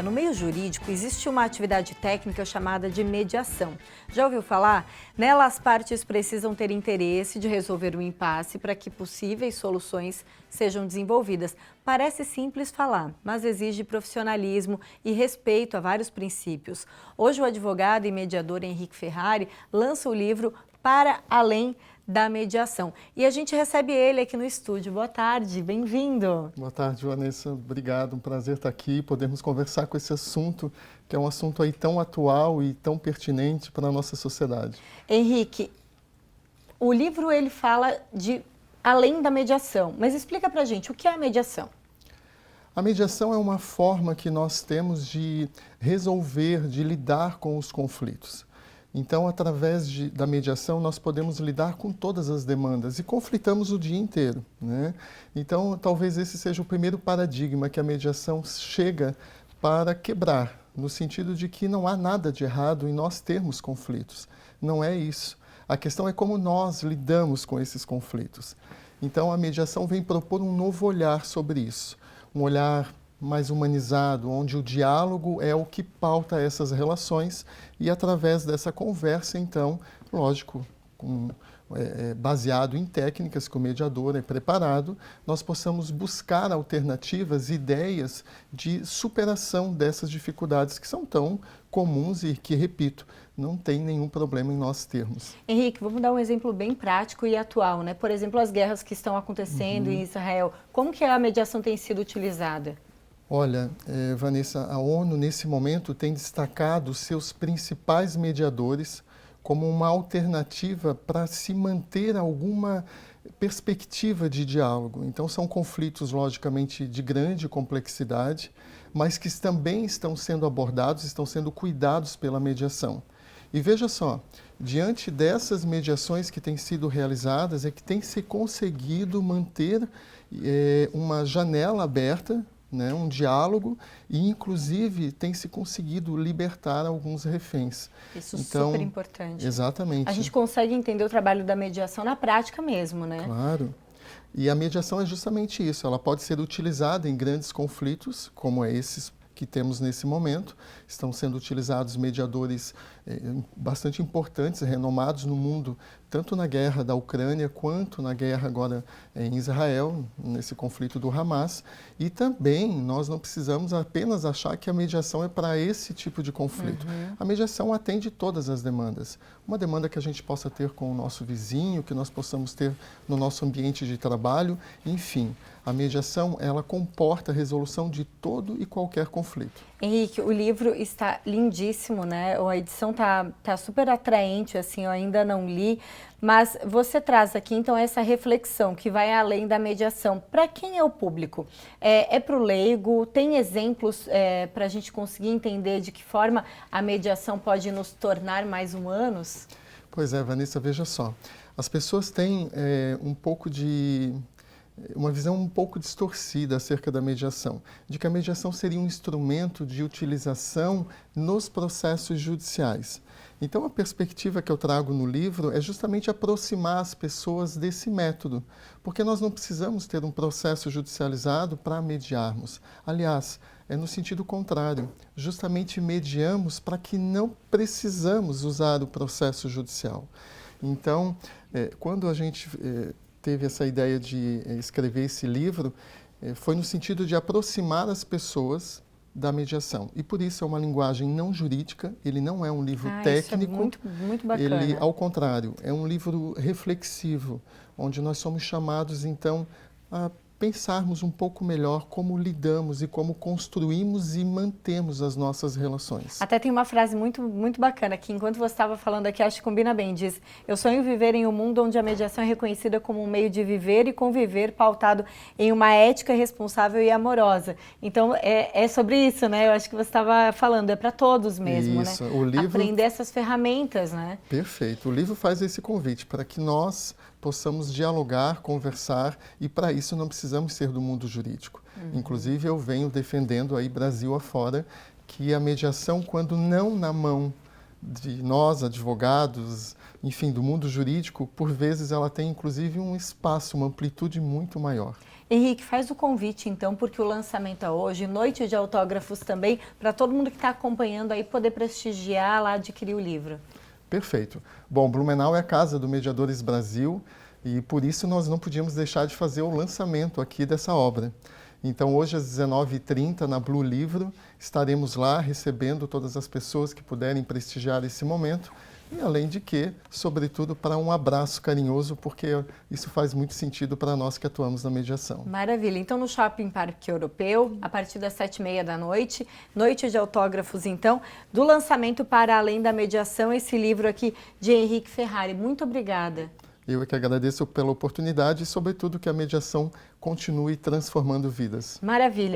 no meio jurídico existe uma atividade técnica chamada de mediação. Já ouviu falar? Nela, as partes precisam ter interesse de resolver o impasse para que possíveis soluções sejam desenvolvidas. Parece simples falar, mas exige profissionalismo e respeito a vários princípios. Hoje, o advogado e mediador Henrique Ferrari lança o livro Para Além da Mediação. E a gente recebe ele aqui no estúdio. Boa tarde, bem-vindo. Boa tarde, Vanessa. Obrigado, um prazer estar aqui, podermos conversar com esse assunto, que é um assunto aí tão atual e tão pertinente para a nossa sociedade. Henrique, o livro ele fala de além da mediação, mas explica pra gente o que é a mediação. A mediação é uma forma que nós temos de resolver, de lidar com os conflitos. Então, através da mediação, nós podemos lidar com todas as demandas e conflitamos o dia inteiro, né? Então, talvez esse seja o primeiro paradigma que a mediação chega para quebrar, no sentido de que não há nada de errado em nós termos conflitos. Não é isso. A questão é como nós lidamos com esses conflitos. Então, a mediação vem propor um novo olhar sobre isso, um olhar mais humanizado, onde o diálogo é o que pauta essas relações e através dessa conversa, então, lógico, baseado em técnicas que o mediador é preparado, nós possamos buscar alternativas, ideias de superação dessas dificuldades que são tão comuns e que, repito, não tem nenhum problema em nós termos. Henrique, vamos dar um exemplo bem prático e atual, né? Por exemplo, as guerras que estão acontecendo em Israel. Como que a mediação tem sido utilizada? Olha, Vanessa, a ONU nesse momento tem destacado seus principais mediadores como uma alternativa para se manter alguma perspectiva de diálogo. Então são conflitos, logicamente, de grande complexidade, mas que também estão sendo abordados, estão sendo cuidados pela mediação. E veja só, diante dessas mediações que têm sido realizadas, é que tem se conseguido manter uma janela aberta, né, um diálogo e, inclusive, tem se conseguido libertar alguns reféns. Isso é super importante. Exatamente. A gente consegue entender o trabalho da mediação na prática mesmo, né? Claro. E a mediação é justamente isso. Ela pode ser utilizada em grandes conflitos, como esses que temos nesse momento. Estão sendo utilizados mediadores bastante importantes, renomados no mundo, tanto na guerra da Ucrânia quanto na guerra agora em Israel, nesse conflito do Hamas. E também nós não precisamos apenas achar que a mediação é para esse tipo de conflito. A mediação atende todas as demandas. Uma demanda que a gente possa ter com o nosso vizinho, que nós possamos ter no nosso ambiente de trabalho, enfim. A mediação, ela comporta a resolução de todo e qualquer conflito. Henrique, o livro está lindíssimo, né? A edição tá super atraente, assim, eu ainda não li, mas você traz aqui, então, essa reflexão que vai além da mediação. Para quem é o público? É para o leigo? Tem exemplos para a gente conseguir entender de que forma a mediação pode nos tornar mais humanos? Pois é, Vanessa, veja só. As pessoas têm uma visão um pouco distorcida acerca da mediação, de que a mediação seria um instrumento de utilização nos processos judiciais. Então, a perspectiva que eu trago no livro é justamente aproximar as pessoas desse método, porque nós não precisamos ter um processo judicializado para mediarmos. Aliás, é no sentido contrário, justamente mediamos para que não precisamos usar o processo judicial. Então, quando a gente teve essa ideia de escrever esse livro, foi no sentido de aproximar as pessoas da mediação. E por isso é uma linguagem não jurídica, ele não é um livro técnico. Isso é muito bacana. Ele, ao contrário, é um livro reflexivo, onde nós somos chamados, então, a pensarmos um pouco melhor como lidamos e como construímos e mantemos as nossas relações. Até tem uma frase muito bacana que, enquanto você estava falando aqui, acho que combina bem, diz: eu sonho viver em um mundo onde a mediação é reconhecida como um meio de viver e conviver pautado em uma ética responsável e amorosa. Então, é sobre isso, né? Eu acho que você estava falando, é para todos mesmo, isso. né? O livro... Aprender essas ferramentas, né? Perfeito. O livro faz esse convite para que nós possamos dialogar, conversar, e para isso não precisamos ser do mundo jurídico. Inclusive, eu venho defendendo aí Brasil afora que a mediação, quando não na mão de nós, advogados, enfim, do mundo jurídico, por vezes ela tem inclusive um espaço, uma amplitude muito maior. Henrique, faz o convite então, porque o lançamento é hoje, noite de autógrafos também, para todo mundo que está acompanhando aí poder prestigiar lá, adquirir o livro. Perfeito. Bom, Blumenau é a casa do Mediadores Brasil e por isso nós não podíamos deixar de fazer o lançamento aqui dessa obra. Então hoje às 19h30 na Blu Livro estaremos lá recebendo todas as pessoas que puderem prestigiar esse momento e além de que, sobretudo, para um abraço carinhoso, porque isso faz muito sentido para nós que atuamos na mediação. Maravilha. Então no Shopping Parque Europeu, a partir das 7h30 da noite, noite de autógrafos então, do lançamento para Além da Mediação, esse livro aqui de Henrique Ferrari. Muito obrigada. Eu é que agradeço pela oportunidade e, sobretudo, que a mediação continue transformando vidas. Maravilha.